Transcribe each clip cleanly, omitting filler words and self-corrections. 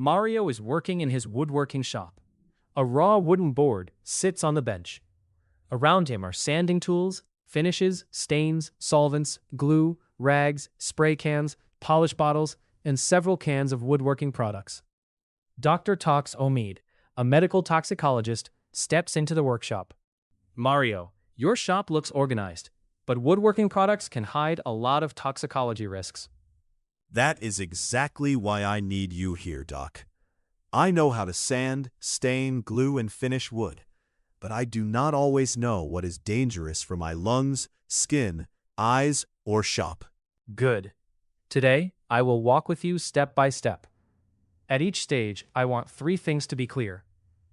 Mario is working in his woodworking shop. A raw wooden board sits on the bench. Around him are sanding tools, finishes, stains, solvents, glue, rags, spray cans, polish bottles, and several cans of woodworking products. Dr. Tox Omid, a medical toxicologist, steps into the workshop. Mario, your shop looks organized, but woodworking products can hide a lot of toxicology risks. That is exactly why I need you here, Doc. I know how to sand, stain, glue, and finish wood, but I do not always know what is dangerous for my lungs, skin, eyes, or shop. Good. Today, I will walk with you step by step. At each stage, I want 3 things to be clear: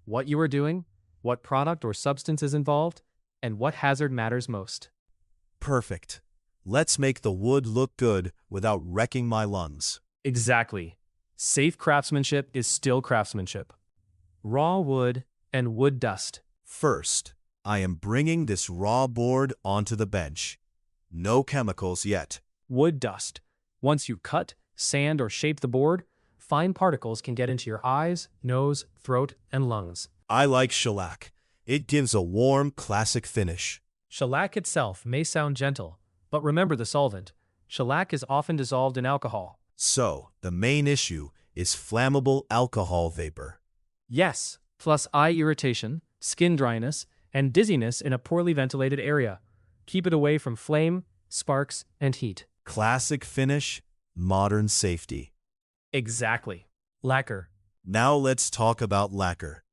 what you are doing, what product or substance is involved, and what hazard matters most. Perfect. Let's make the wood look good without wrecking my lungs. Exactly. Safe craftsmanship is still craftsmanship. Raw wood and wood dust. First, I am bringing this raw board onto the bench. No chemicals yet. Wood dust. Once you cut, sand, or shape the board, fine particles can get into your eyes, nose, throat, and lungs. I like shellac. It gives a warm, classic finish. Shellac itself may sound gentle, but remember the solvent. Shellac is often dissolved in alcohol. So, the main issue is flammable alcohol vapor. Yes, plus eye irritation, skin dryness, and dizziness in a poorly ventilated area. Keep it away from flame, sparks, and heat. Classic finish, modern safety. Exactly. Lacquer. Now let's talk about lacquer.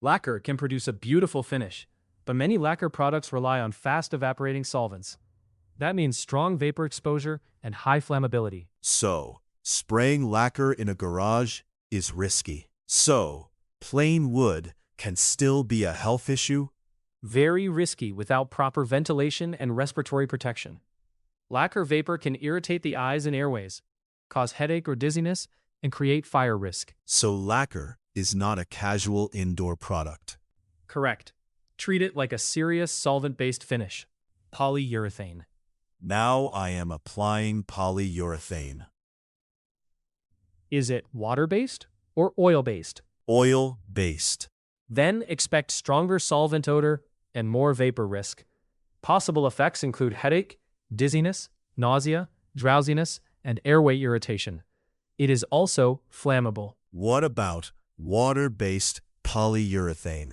Lacquer can produce a beautiful finish, but many lacquer products rely on fast evaporating solvents. That means strong vapor exposure and high flammability. So, spraying lacquer in a garage is risky. So, plain wood can still be a health issue? Very risky without proper ventilation and respiratory protection. Lacquer vapor can irritate the eyes and airways, cause headache or dizziness, and create fire risk. So lacquer is not a casual indoor product. Correct. Treat it like a serious solvent-based finish. Polyurethane. Now I am applying polyurethane. Is it water-based or oil-based? Oil-based. Then expect stronger solvent odor and more vapor risk. Possible effects include headache, dizziness, nausea, drowsiness, and airway irritation. It is also flammable. What about water-based polyurethane?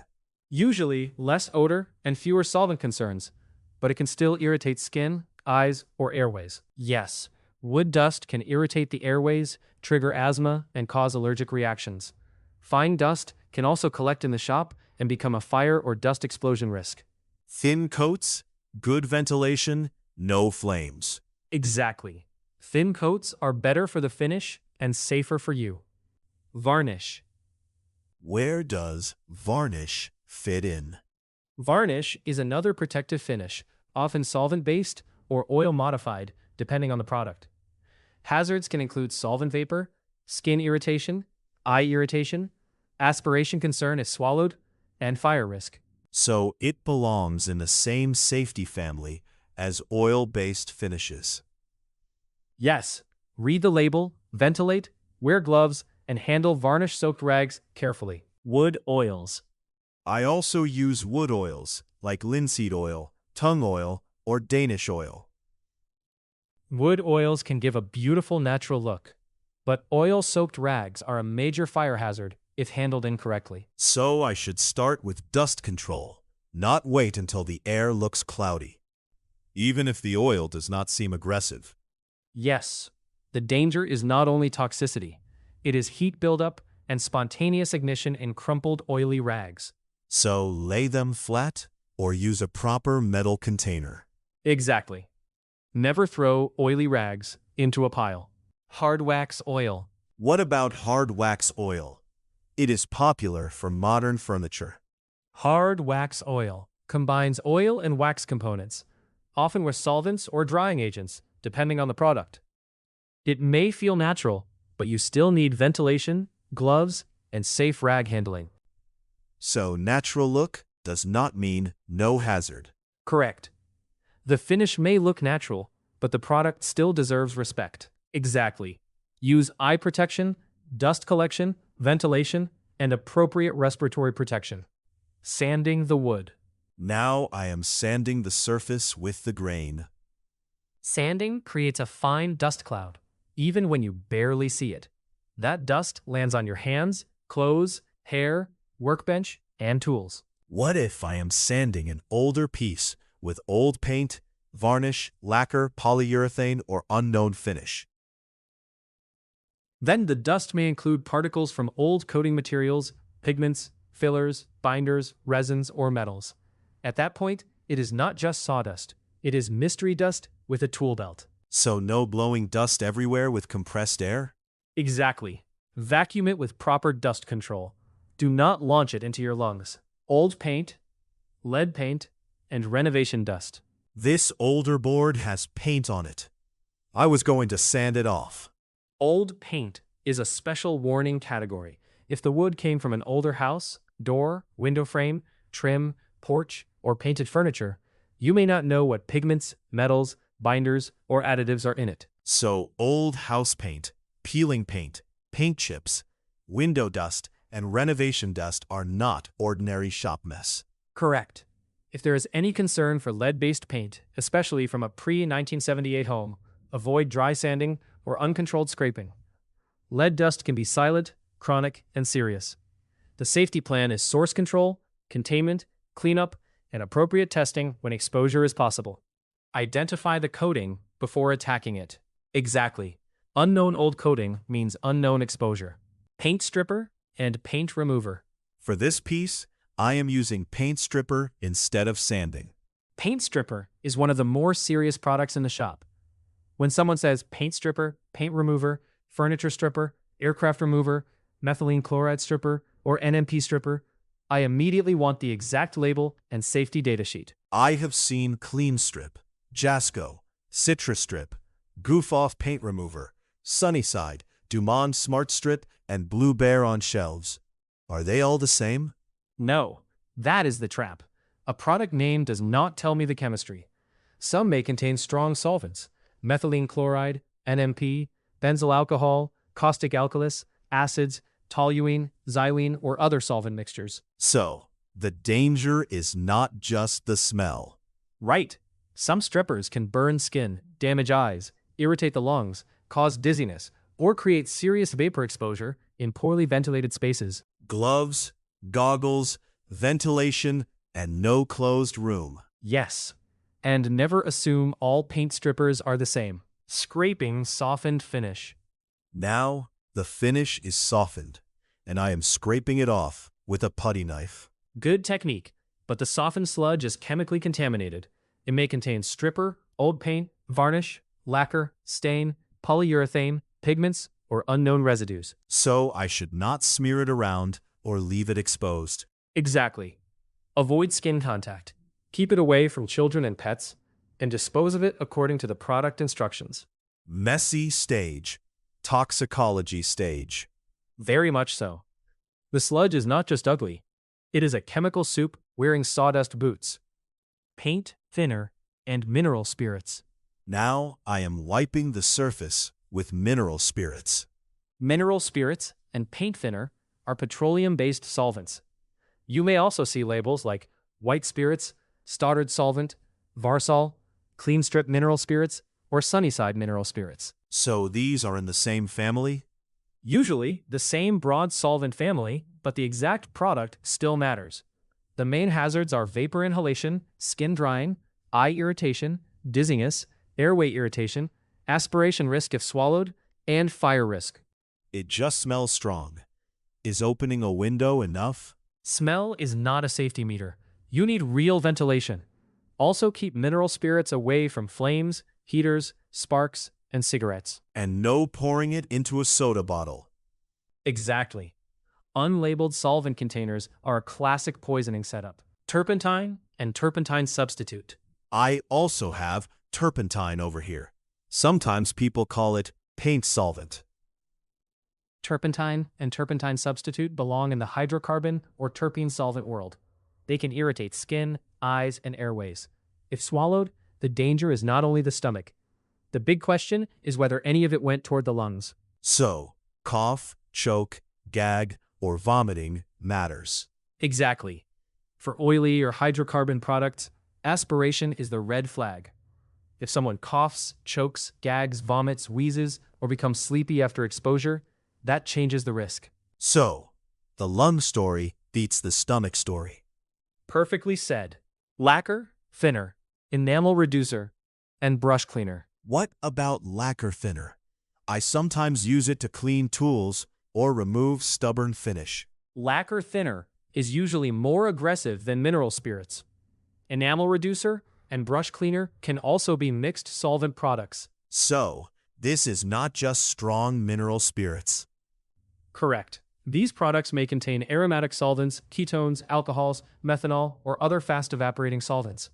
Usually less odor and fewer solvent concerns, but it can still irritate skin, eyes, or airways. Yes, wood dust can irritate the airways, trigger asthma, and cause allergic reactions. Fine dust can also collect in the shop and become a fire or dust explosion risk. Thin coats, good ventilation, no flames. Exactly. Thin coats are better for the finish and safer for you. Varnish. Where does varnish fit in? Varnish is another protective finish, often solvent-based or oil-modified, depending on the product. Hazards can include solvent vapor, skin irritation, eye irritation, aspiration concern if swallowed, and fire risk. So it belongs in the same safety family as oil-based finishes. Yes, read the label, ventilate, wear gloves, and handle varnish-soaked rags carefully. Wood oils. I also use wood oils like linseed oil, tung oil, or Danish oil. Wood oils can give a beautiful natural look, but oil-soaked rags are a major fire hazard if handled incorrectly. So I should start with dust control, not wait until the air looks cloudy, even if the oil does not seem aggressive. Yes, the danger is not only toxicity, it is heat buildup and spontaneous ignition in crumpled oily rags. So lay them flat or use a proper metal container. Exactly. Never throw oily rags into a pile. Hard wax oil. What about hard wax oil? It is popular for modern furniture. Hard wax oil combines oil and wax components, often with solvents or drying agents, depending on the product. It may feel natural, but you still need ventilation, gloves, and safe rag handling. So natural look does not mean no hazard. Correct. The finish may look natural, but the product still deserves respect. Exactly. Use eye protection, dust collection, ventilation, and appropriate respiratory protection. Sanding the wood. Now I am sanding the surface with the grain. Sanding creates a fine dust cloud, even when you barely see it. That dust lands on your hands, clothes, hair, workbench, and tools. What if I am sanding an older piece with old paint, varnish, lacquer, polyurethane, or unknown finish? Then the dust may include particles from old coating materials, pigments, fillers, binders, resins, or metals. At that point, it is not just sawdust. It is mystery dust with a tool belt. So no blowing dust everywhere with compressed air? Exactly. Vacuum it with proper dust control. Do not launch it into your lungs. Old paint, lead paint, and renovation dust. This older board has paint on it. I was going to sand it off. Old paint is a special warning category. If the wood came from an older house, door, window frame, trim, porch, or painted furniture, you may not know what pigments, metals, binders, or additives are in it. So old house paint, peeling paint, paint chips, window dust, and renovation dust are not ordinary shop mess. Correct. If there is any concern for lead-based paint, especially from a pre-1978 home, avoid dry sanding or uncontrolled scraping. Lead dust can be silent, chronic, and serious. The safety plan is source control, containment, cleanup, and appropriate testing when exposure is possible. Identify the coating before attacking it. Exactly. Unknown old coating means unknown exposure. Paint stripper and paint remover. For this piece, I am using paint stripper instead of sanding. Paint stripper is one of the more serious products in the shop. When someone says paint stripper, paint remover, furniture stripper, aircraft remover, methylene chloride stripper, or NMP stripper, I immediately want the exact label and safety data sheet. I have seen Clean Strip, Jasco, Citrus Strip, Goof Off Paint Remover, Sunnyside, Dumont Smart Strip, and Blue Bear on shelves. Are they all the same? No, that is the trap. A product name does not tell me the chemistry. Some may contain strong solvents, methylene chloride, NMP, benzyl alcohol, caustic alkalis, acids, toluene, xylene, or other solvent mixtures. So, the danger is not just the smell. Right. Some strippers can burn skin, damage eyes, irritate the lungs, cause dizziness, or create serious vapor exposure in poorly ventilated spaces. Gloves, goggles, ventilation, and no closed room. Yes. And never assume all paint strippers are the same. Scraping softened finish. Now, the finish is softened, and I am scraping it off with a putty knife. Good technique, but the softened sludge is chemically contaminated. It may contain stripper, old paint, varnish, lacquer, stain, polyurethane, pigments, or unknown residues. So I should not smear it around or leave it exposed. Exactly. Avoid skin contact. Keep it away from children and pets, and dispose of it according to the product instructions. Messy stage. Toxicology stage. Very much so. The sludge is not just ugly. It is a chemical soup wearing sawdust boots. Paint, thinner, and mineral spirits. Now I am wiping the surface with mineral spirits. Mineral spirits and paint thinner are petroleum-based solvents. You may also see labels like white spirits, Stoddard solvent, Varsol, clean strip mineral spirits, or Sunnyside mineral spirits. So these are in the same family? Usually the same broad solvent family, but the exact product still matters. The main hazards are vapor inhalation, skin drying, eye irritation, dizziness, airway irritation, aspiration risk if swallowed, and fire risk. It just smells strong. Is opening a window enough? Smell is not a safety meter. You need real ventilation. Also keep mineral spirits away from flames, heaters, sparks, and cigarettes. And no pouring it into a soda bottle. Exactly. Unlabeled solvent containers are a classic poisoning setup. Turpentine and turpentine substitute. I also have turpentine over here. Sometimes people call it paint solvent. Turpentine and turpentine substitute belong in the hydrocarbon or terpene solvent world. They can irritate skin, eyes, and airways. If swallowed, the danger is not only the stomach. The big question is whether any of it went toward the lungs. So, cough, choke, gag, or vomiting matters. Exactly. For oily or hydrocarbon products, aspiration is the red flag. If someone coughs, chokes, gags, vomits, wheezes, or becomes sleepy after exposure, that changes the risk. So, the lung story beats the stomach story. Perfectly said. Lacquer, thinner, enamel reducer, and brush cleaner. What about lacquer thinner? I sometimes use it to clean tools or remove stubborn finish. Lacquer thinner is usually more aggressive than mineral spirits. Enamel reducer and brush cleaner can also be mixed solvent products. So, this is not just strong mineral spirits. Correct. These products may contain aromatic solvents, ketones, alcohols, methanol, or other fast-evaporating solvents.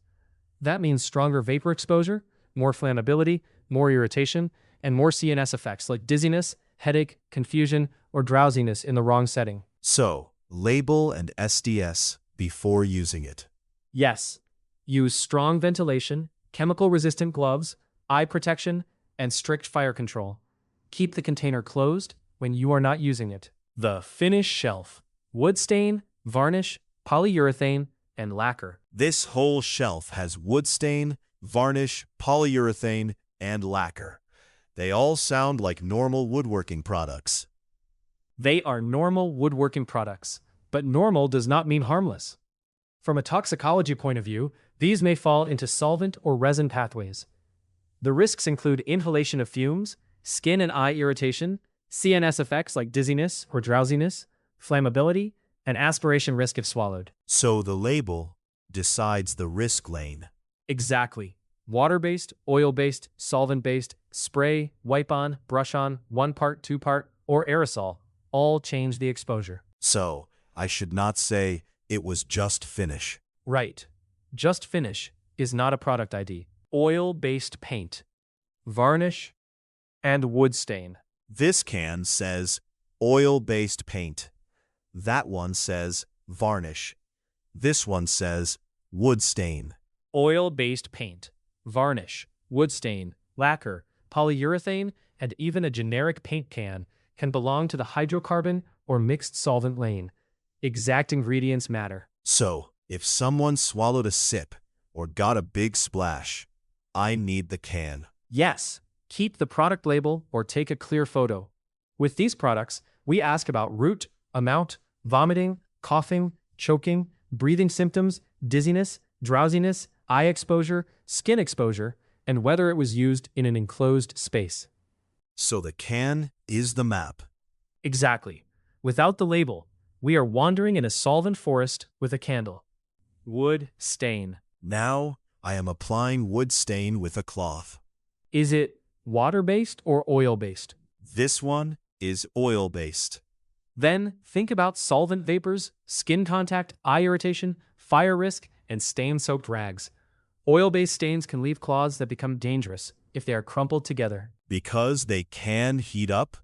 That means stronger vapor exposure, more flammability, more irritation, and more CNS effects like dizziness, headache, confusion, or drowsiness in the wrong setting. So, label and SDS before using it. Yes. Use strong ventilation, chemical-resistant gloves, eye protection, and strict fire control. Keep the container closed when you are not using it. The finish shelf. Wood stain, varnish, polyurethane, and lacquer. This whole shelf has wood stain, varnish, polyurethane, and lacquer. They all sound like normal woodworking products. They are normal woodworking products, but normal does not mean harmless. From a toxicology point of view, these may fall into solvent or resin pathways. The risks include inhalation of fumes, skin and eye irritation, CNS effects like dizziness or drowsiness, flammability, and aspiration risk if swallowed. So the label decides the risk lane. Exactly. Water-based, oil-based, solvent-based, spray, wipe-on, brush-on, one-part, two-part, or aerosol all change the exposure. So, I should not say it was just finish. Right. Just finish is not a product ID. Oil-based paint, varnish, and wood stain. This can says oil-based paint. That one says varnish. This one says wood stain. Oil-based paint, varnish, wood stain, lacquer, polyurethane, and even a generic paint can belong to the hydrocarbon or mixed solvent lane. Exact ingredients matter. So, if someone swallowed a sip or got a big splash, I need the can. Yes, keep the product label or take a clear photo. With these products, we ask about route, amount, vomiting, coughing, choking, breathing symptoms, dizziness, drowsiness, eye exposure, skin exposure, and whether it was used in an enclosed space. So the can is the map. Exactly. Without the label, we are wandering in a solvent forest with a candle. Wood stain. Now, I am applying wood stain with a cloth. Is it water-based or oil-based? This one is oil-based. Then think about solvent vapors, skin contact, eye irritation, fire risk, and stain-soaked rags. Oil-based stains can leave cloths that become dangerous if they are crumpled together. Because they can heat up?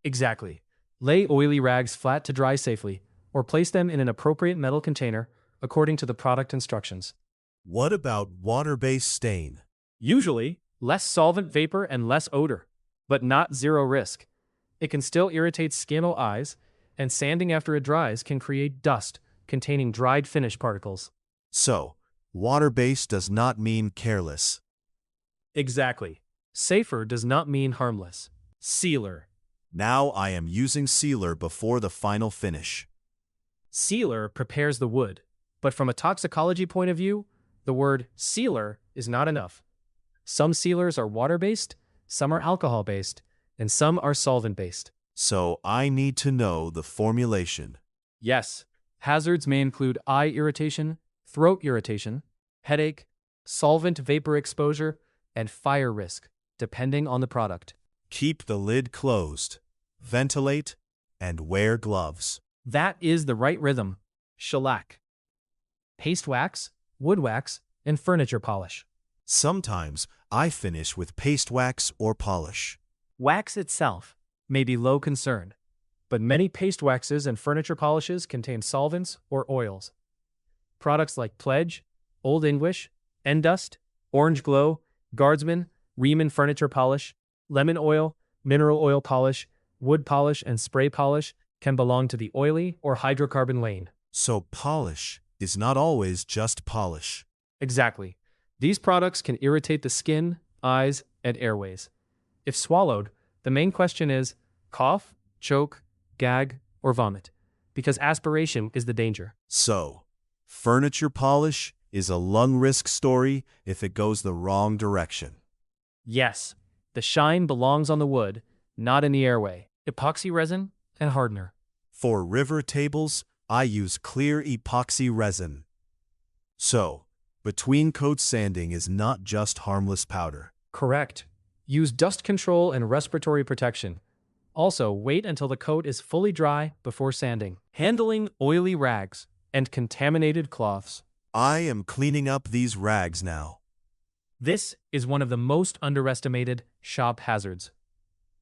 Exactly. Lay oily rags flat to dry safely, or place them in an appropriate metal container according to the product instructions. What about water-based stain? Usually, less solvent vapor and less odor, but not zero risk. It can still irritate skin or eyes, and sanding after it dries can create dust containing dried finish particles. So, water-based does not mean careless. Exactly. Safer does not mean harmless. Sealer. Now I am using sealer before the final finish. Sealer prepares the wood, but from a toxicology point of view, the word sealer is not enough. Some sealers are water-based, some are alcohol-based, and some are solvent-based. So I need to know the formulation. Yes, hazards may include eye irritation, throat irritation, headache, solvent vapor exposure, and fire risk, depending on the product. Keep the lid closed, ventilate, and wear gloves. That is the right rhythm. Shellac. Paste wax, wood wax, and furniture polish. Sometimes I finish with paste wax or polish. Wax itself may be low concern, but many paste waxes and furniture polishes contain solvents or oils. Products like Pledge, Old English, Endust, Orange Glow, Guardsman, Riemann furniture polish, lemon oil, mineral oil polish, wood polish, and spray polish can belong to the oily or hydrocarbon lane. So polish is not always just polish. Exactly. These products can irritate the skin, eyes, and airways. If swallowed, the main question is cough, choke, gag, or vomit, because aspiration is the danger. So, furniture polish is a lung risk story if it goes the wrong direction. Yes, the shine belongs on the wood, not in the airway. Epoxy resin and hardener. For river tables, I use clear epoxy resin. So, between coat sanding is not just harmless powder. Correct. Use dust control and respiratory protection. Also, wait until the coat is fully dry before sanding. Handling oily rags and contaminated cloths. I am cleaning up these rags now. This is one of the most underestimated shop hazards.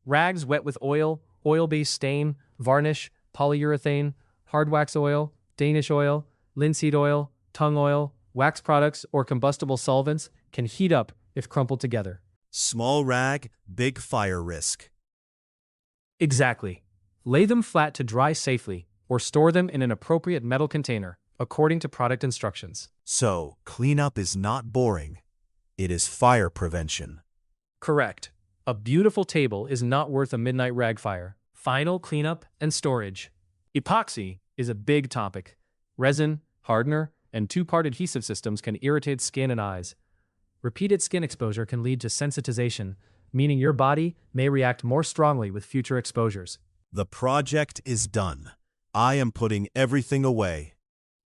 Rags wet with oil, oil-based stain, varnish, polyurethane, hard wax oil, Danish oil, linseed oil, tung oil, wax products, or combustible solvents can heat up if crumpled together. Small rag, big fire risk. Exactly. Lay them flat to dry safely or store them in an appropriate metal container, according to product instructions. So, cleanup is not boring. It is fire prevention. Correct. A beautiful table is not worth a midnight rag fire. Final cleanup and storage. Epoxy is a big topic. Resin, hardener, and two-part adhesive systems can irritate skin and eyes. Repeated skin exposure can lead to sensitization, meaning your body may react more strongly with future exposures. The project is done. I am putting everything away.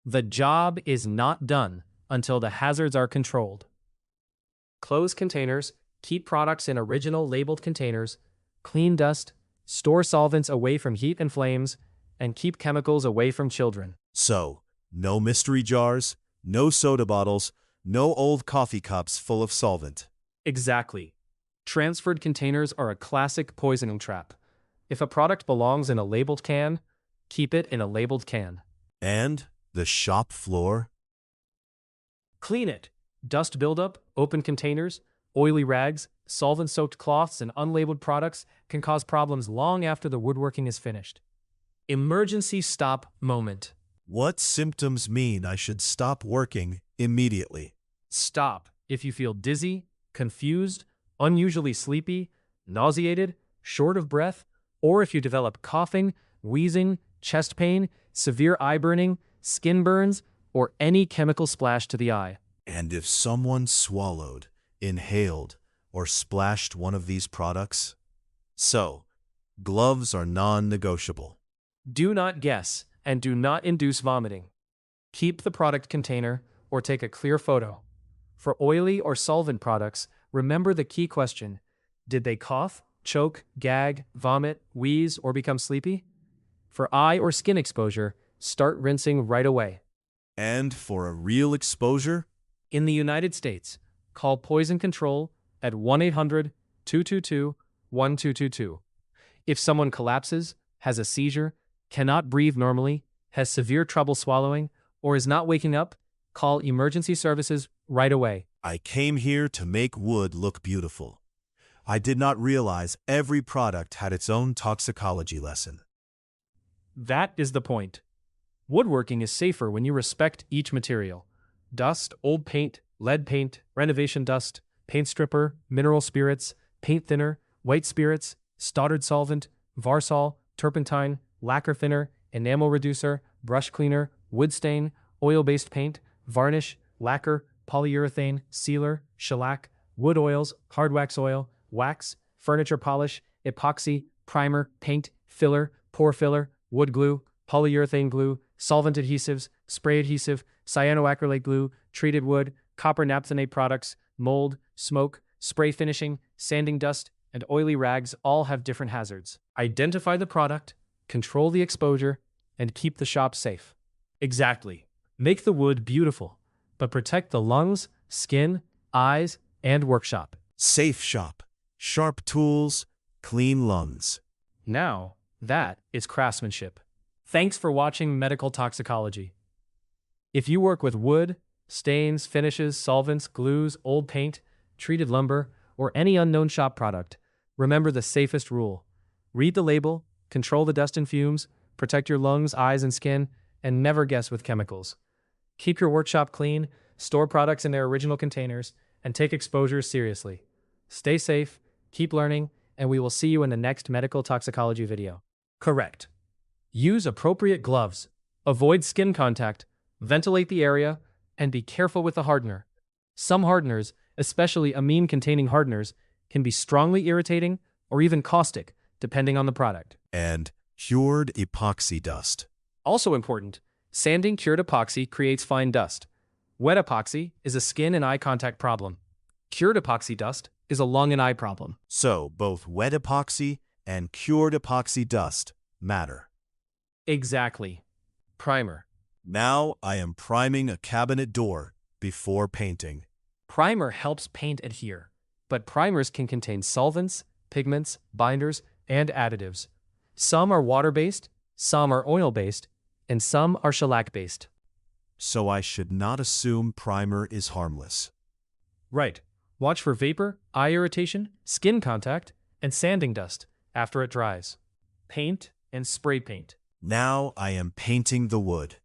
The job is not done until the hazards are controlled. Close containers, keep products in original labeled containers, clean dust, store solvents away from heat and flames, and keep chemicals away from children. So, no mystery jars, no soda bottles, no old coffee cups full of solvent. Exactly. Transferred containers are a classic poisoning trap. If a product belongs in a labeled can, keep it in a labeled can. And the shop floor? Clean it. Dust buildup, open containers, oily rags, solvent-soaked cloths, and unlabeled products can cause problems long after the woodworking is finished. Emergency stop moment. What symptoms mean I should stop working immediately? Stop if you feel dizzy, confused, unusually sleepy, nauseated, short of breath, or if you develop coughing, wheezing, chest pain, severe eye burning, skin burns, or any chemical splash to the eye. And if someone swallowed, inhaled, or splashed one of these products? So, gloves are non-negotiable. Do not guess and do not induce vomiting. Keep the product container or take a clear photo. For oily or solvent products, remember the key question: did they cough, choke, gag, vomit, wheeze, or become sleepy? For eye or skin exposure, start rinsing right away. And for a real exposure? In the United States, call Poison Control at 1-800-222-1222. If someone collapses, has a seizure, cannot breathe normally, has severe trouble swallowing, or is not waking up, call emergency services right away. I came here to make wood look beautiful. I did not realize every product had its own toxicology lesson. That is the point. Woodworking is safer when you respect each material. Dust, old paint, lead paint, renovation dust, paint stripper, mineral spirits, paint thinner, white spirits, Stoddard solvent, Varsol, turpentine, lacquer thinner, enamel reducer, brush cleaner, wood stain, oil-based paint, varnish, lacquer, polyurethane, sealer, shellac, wood oils, hard wax oil, wax, furniture polish, epoxy, primer, paint, filler, pour filler, wood glue, polyurethane glue, solvent adhesives, spray adhesive, cyanoacrylate glue, treated wood, copper naphthenate products, mold, smoke, spray finishing, sanding dust, and oily rags all have different hazards. Identify the product, control the exposure, and keep the shop safe. Exactly. Make the wood beautiful, but protect the lungs, skin, eyes, and workshop. Safe shop, sharp tools, clean lungs. Now, that is craftsmanship. Thanks for watching Medical Toxicology. If you work with wood, stains, finishes, solvents, glues, old paint, treated lumber, or any unknown shop product, remember the safest rule: Read the label, control the dust and fumes, protect your lungs, eyes, and skin, and never guess with chemicals. Keep your workshop clean, store products in their original containers, and take exposures seriously. Stay safe, keep learning, and we will see you in the next medical toxicology video. Correct. Use appropriate gloves. Avoid skin contact, ventilate the area, and be careful with the hardener. Some hardeners, especially amine-containing hardeners, can be strongly irritating or even caustic, depending on the product. And cured epoxy dust. Also important, sanding cured epoxy creates fine dust. Wet epoxy is a skin and eye contact problem. Cured epoxy dust is a lung and eye problem. So, both wet epoxy and cured epoxy dust matter. Exactly. Primer. Now I am priming a cabinet door before painting. Primer helps paint adhere, but primers can contain solvents, pigments, binders, and additives. Some are water-based, some are oil-based, and some are shellac-based. So I should not assume primer is harmless. Right. Watch for vapor, eye irritation, skin contact, and sanding dust after it dries. Paint and spray paint. Now I am painting the wood.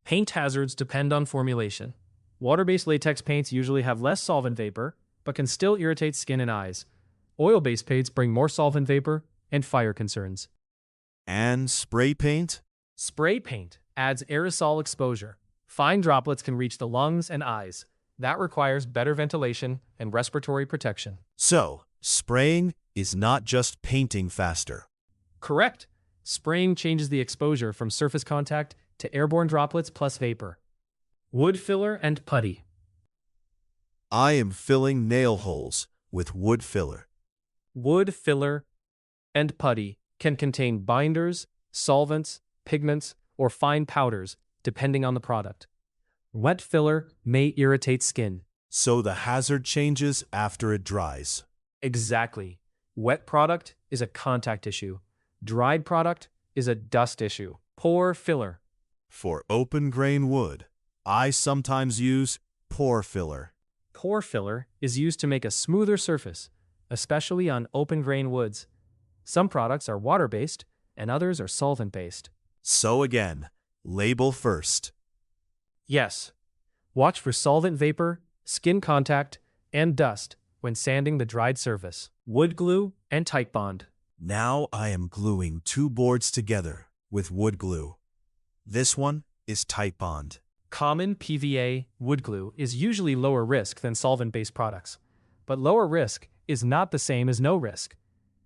Paint hazards depend on formulation. Water-based latex paints usually have less solvent vapor, but can still irritate skin and eyes. Oil-based paints bring more solvent vapor and fire concerns. And spray paint? Spray paint adds aerosol exposure. Fine droplets can reach the lungs and eyes. That requires better ventilation and respiratory protection. So, spraying is not just painting faster. Correct. Spraying changes the exposure from surface contact to airborne droplets plus vapor. Wood filler and putty. I am filling nail holes with wood filler. Wood filler and putty can contain binders, solvents, pigments, or fine powders, depending on the product. Wet filler may irritate skin. So the hazard changes after it dries. Exactly. Wet product is a contact issue. Dried product is a dust issue. Pore filler. For open grain wood, I sometimes use pore filler. Pore filler is used to make a smoother surface, especially on open grain woods. Some products are water-based and others are solvent-based. So again, label first. Yes. Watch for solvent vapor, skin contact, and dust when sanding the dried surface. Wood glue and tight bond. Now I am gluing two boards together with wood glue. This one is tight bond. Common PVA wood glue is usually lower risk than solvent-based products, but lower risk is not the same as no risk.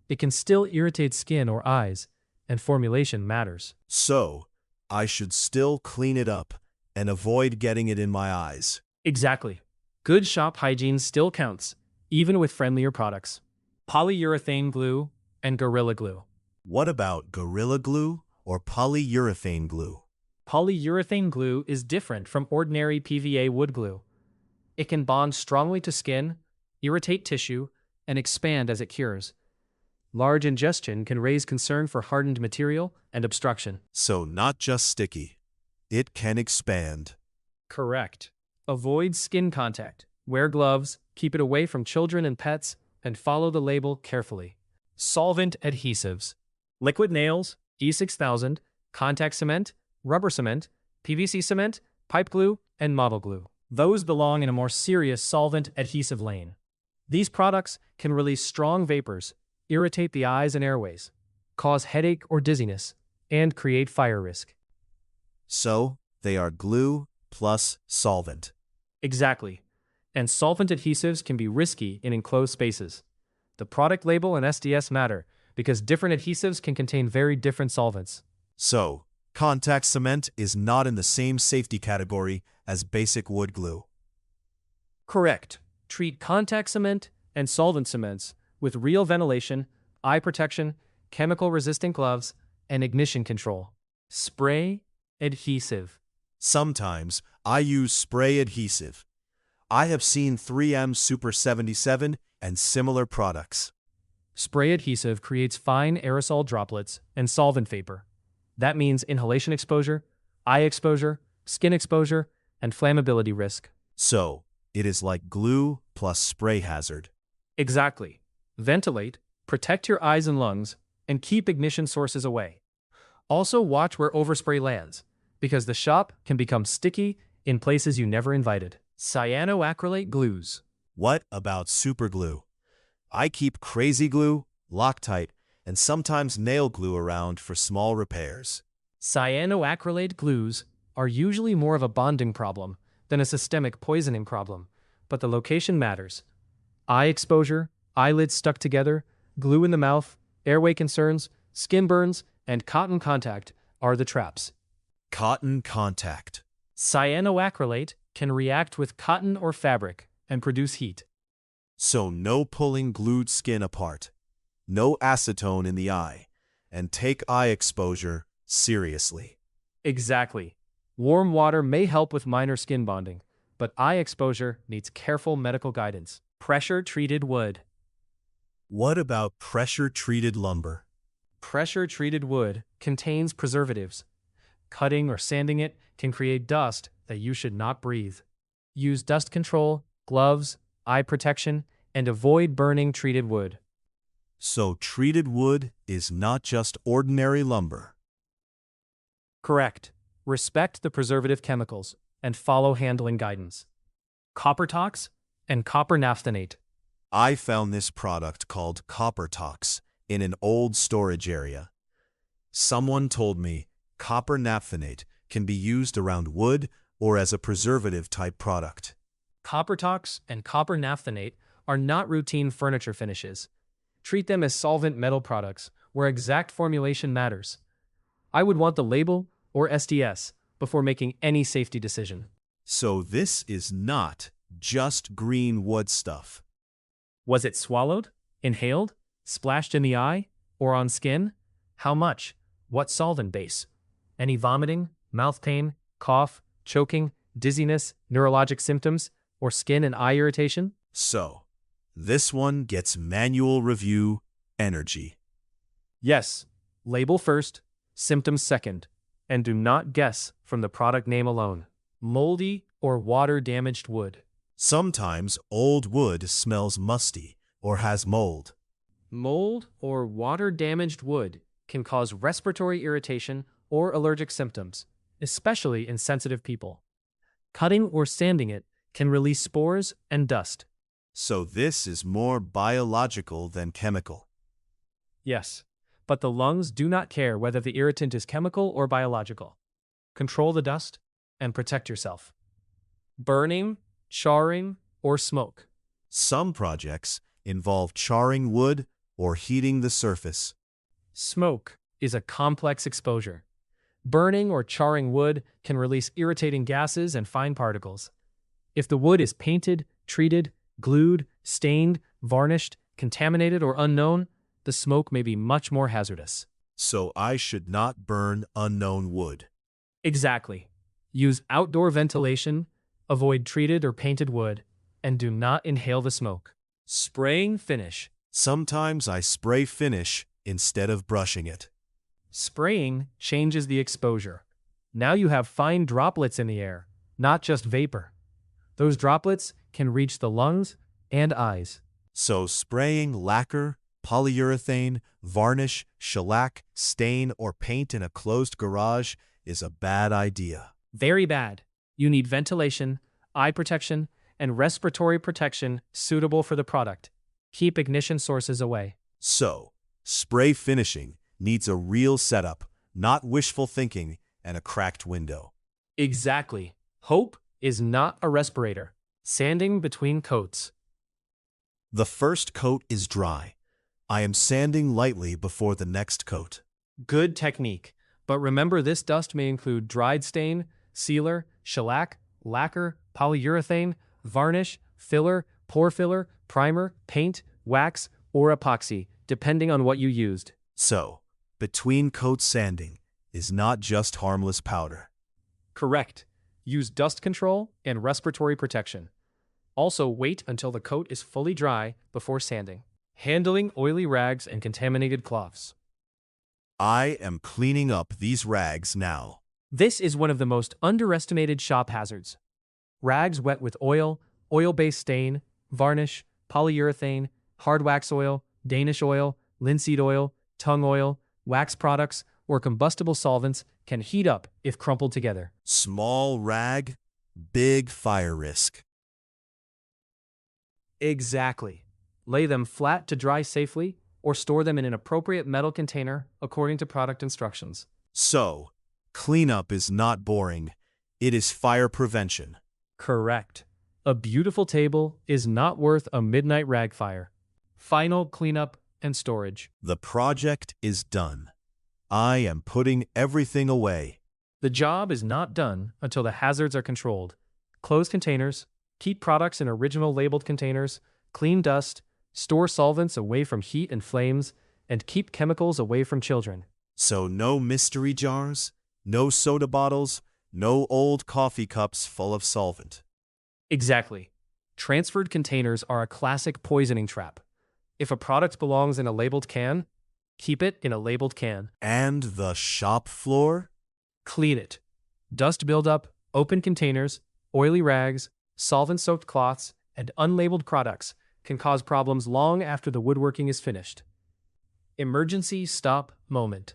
It can still irritate skin or eyes, and formulation matters. So, I should still clean it up and avoid getting it in my eyes. Exactly. Good shop hygiene still counts, even with friendlier products. Polyurethane glue and Gorilla Glue. What about Gorilla Glue or polyurethane glue? Polyurethane glue is different from ordinary PVA wood glue. It can bond strongly to skin, irritate tissue, and expand as it cures. Large ingestion can raise concern for hardened material and obstruction. So not just sticky. It can expand. Correct. Avoid skin contact. Wear gloves, keep it away from children and pets, and follow the label carefully. Solvent adhesives. Liquid nails, E6000, contact cement, rubber cement, PVC cement, pipe glue, and model glue. Those belong in a more serious solvent adhesive lane. These products can release strong vapors, irritate the eyes and airways, cause headache or dizziness, and create fire risk. So, they are glue plus solvent. Exactly. And solvent adhesives can be risky in enclosed spaces. The product label and SDS matter because different adhesives can contain very different solvents. So, contact cement is not in the same safety category as basic wood glue. Correct. Treat contact cement and solvent cements with real ventilation, eye protection, chemical-resistant gloves, and ignition control. Spray adhesive. Sometimes I use spray adhesive. I have seen 3M Super 77 and similar products. Spray adhesive creates fine aerosol droplets and solvent vapor. That means inhalation exposure, eye exposure, skin exposure, and flammability risk. So, it is like glue plus spray hazard. Exactly. Ventilate, protect your eyes and lungs, and keep ignition sources away. Also watch where overspray lands, because the shop can become sticky in places you never invited. Cyanoacrylate glues. What about superglue? I keep crazy glue, Loctite, and sometimes nail glue around for small repairs. Cyanoacrylate glues are usually more of a bonding problem than a systemic poisoning problem, but the location matters. Eye exposure, eyelids stuck together, glue in the mouth, airway concerns, skin burns, and cotton contact are the traps. Cotton contact. Cyanoacrylate can react with cotton or fabric and produce heat. So no pulling glued skin apart, no acetone in the eye, and take eye exposure seriously. Exactly. Warm water may help with minor skin bonding, but eye exposure needs careful medical guidance. Pressure-treated wood. What about pressure-treated lumber? Pressure-treated wood contains preservatives. Cutting or sanding it can create dust that you should not breathe. Use dust control, gloves, eye protection, and avoid burning treated wood. So treated wood is not just ordinary lumber. Correct. Respect the preservative chemicals and follow handling guidance. Copper Tox and copper naphthenate. I found this product called Copper Tox in an old storage area. Someone told me copper naphthenate can be used around wood or as a preservative-type product. Copper Tox and copper naphthenate are not routine furniture finishes. Treat them as solvent metal products where exact formulation matters. I would want the label or SDS before making any safety decision. So this is not just green wood stuff. Was it swallowed, inhaled, splashed in the eye, or on skin? How much? What solvent base? Any vomiting, mouth pain, cough, choking, dizziness, neurologic symptoms, or skin and eye irritation? So, this one gets manual review energy. Yes. Label first, symptoms second, and do not guess from the product name alone. Moldy or water-damaged wood. Sometimes old wood smells musty or has mold. Mold or water-damaged wood can cause respiratory irritation or allergic symptoms, especially in sensitive people. Cutting or sanding it can release spores and dust. So this is more biological than chemical. Yes, but the lungs do not care whether the irritant is chemical or biological. Control the dust and protect yourself. Burning, charring, or smoke. Some projects involve charring wood or heating the surface. Smoke is a complex exposure. Burning or charring wood can release irritating gases and fine particles. If the wood is painted, treated, glued, stained, varnished, contaminated, or unknown, the smoke may be much more hazardous. So I should not burn unknown wood. Exactly. Use outdoor ventilation, avoid treated or painted wood, and do not inhale the smoke. Spraying finish. Sometimes I spray finish instead of brushing it. Spraying changes the exposure. Now you have fine droplets in the air, not just vapor. Those droplets can reach the lungs and eyes. So spraying lacquer, polyurethane, varnish, shellac, stain, or paint in a closed garage is a bad idea. Very bad. You need ventilation, eye protection, and respiratory protection suitable for the product. Keep ignition sources away. So, spray finishing needs a real setup, not wishful thinking and a cracked window. Exactly. Hope is not a respirator. Sanding between coats. The first coat is dry. I am sanding lightly before the next coat. Good technique. But remember, this dust may include dried stain, sealer, shellac, lacquer, polyurethane, varnish, filler, pore filler, primer, paint, wax, or epoxy, depending on what you used. So, between coat sanding is not just harmless powder. Correct. Use dust control and respiratory protection. Also, wait until the coat is fully dry before sanding. Handling oily rags and contaminated cloths. I am cleaning up these rags now. This is one of the most underestimated shop hazards. Rags wet with oil, oil-based stain, varnish, polyurethane, hard wax oil, Danish oil, linseed oil, tung oil, wax products, or combustible solvents can heat up if crumpled together. Small rag, big fire risk. Exactly. Lay them flat to dry safely or store them in an appropriate metal container according to product instructions. So, cleanup is not boring. It is fire prevention. Correct. A beautiful table is not worth a midnight rag fire. Final cleanup and storage. The project is done. I am putting everything away. The job is not done until the hazards are controlled. Close containers, keep products in original labeled containers, clean dust, store solvents away from heat and flames, and keep chemicals away from children. So no mystery jars, no soda bottles, no old coffee cups full of solvent. Exactly. Transferred containers are a classic poisoning trap. If a product belongs in a labeled can, keep it in a labeled can. And the shop floor? Clean it. Dust buildup, open containers, oily rags, solvent-soaked cloths, and unlabeled products can cause problems long after the woodworking is finished. Emergency stop moment.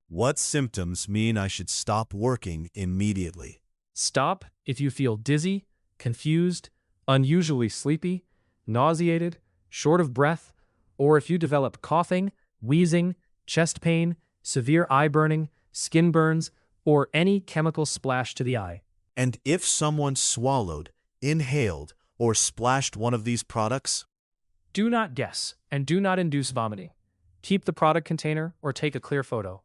What symptoms mean I should stop working immediately? Stop if you feel dizzy, confused, unusually sleepy, nauseated, short of breath, or if you develop coughing, wheezing, chest pain, severe eye burning, skin burns, or any chemical splash to the eye. And if someone swallowed, inhaled, or splashed one of these products? Do not guess and do not induce vomiting. Keep the product container or take a clear photo.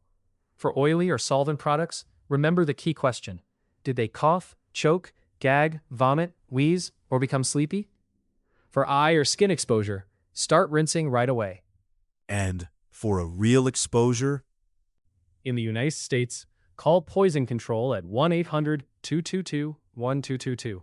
For oily or solvent products, remember the key question. Did they cough, choke, gag, vomit, wheeze, or become sleepy? For eye or skin exposure, start rinsing right away. And for a real exposure? In the United States, call Poison Control at 1-800-222-1222.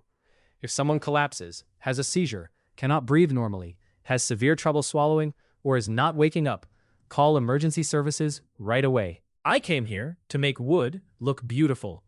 If someone collapses, has a seizure, cannot breathe normally, has severe trouble swallowing, or is not waking up, call emergency services right away. I came here to make wood look beautiful.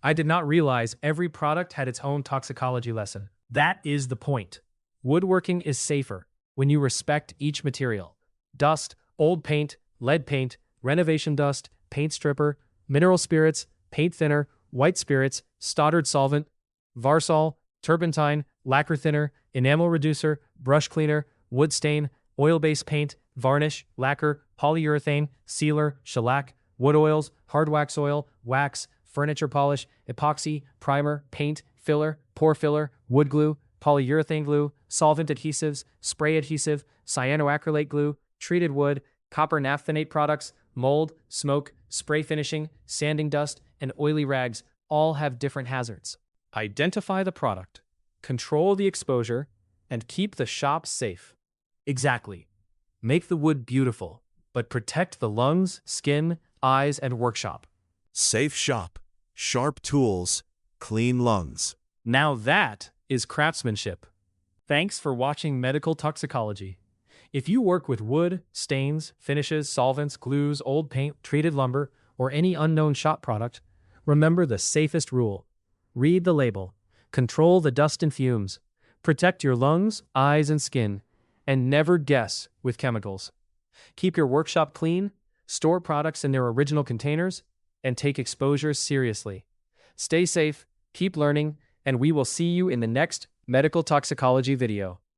I did not realize every product had its own toxicology lesson. That is the point. Woodworking is safer when you respect each material. Dust, old paint, lead paint, renovation dust, paint stripper, mineral spirits, paint thinner, white spirits, Stoddard solvent, Varsol, turpentine, lacquer thinner, enamel reducer, brush cleaner, wood stain, oil-based paint, varnish, lacquer, polyurethane, sealer, shellac, wood oils, hard wax oil, wax, furniture polish, epoxy, primer, paint, filler, pore filler, wood glue, polyurethane glue, solvent adhesives, spray adhesive, cyanoacrylate glue, treated wood, copper naphthenate products, mold, smoke, spray finishing, sanding dust, and oily rags all have different hazards. Identify the product, control the exposure, and keep the shop safe. Exactly. Make the wood beautiful, but protect the lungs, skin, eyes, and workshop. Safe shop, sharp tools, clean lungs. Now that is craftsmanship. Thanks for watching Medical Toxicology. If you work with wood, stains, finishes, solvents, glues, old paint, treated lumber, or any unknown shop product, remember the safest rule. Read the label, control the dust and fumes, protect your lungs, eyes, and skin, and never guess with chemicals. Keep your workshop clean, store products in their original containers, and take exposures seriously. Stay safe, keep learning, and we will see you in the next Medical Toxicology video.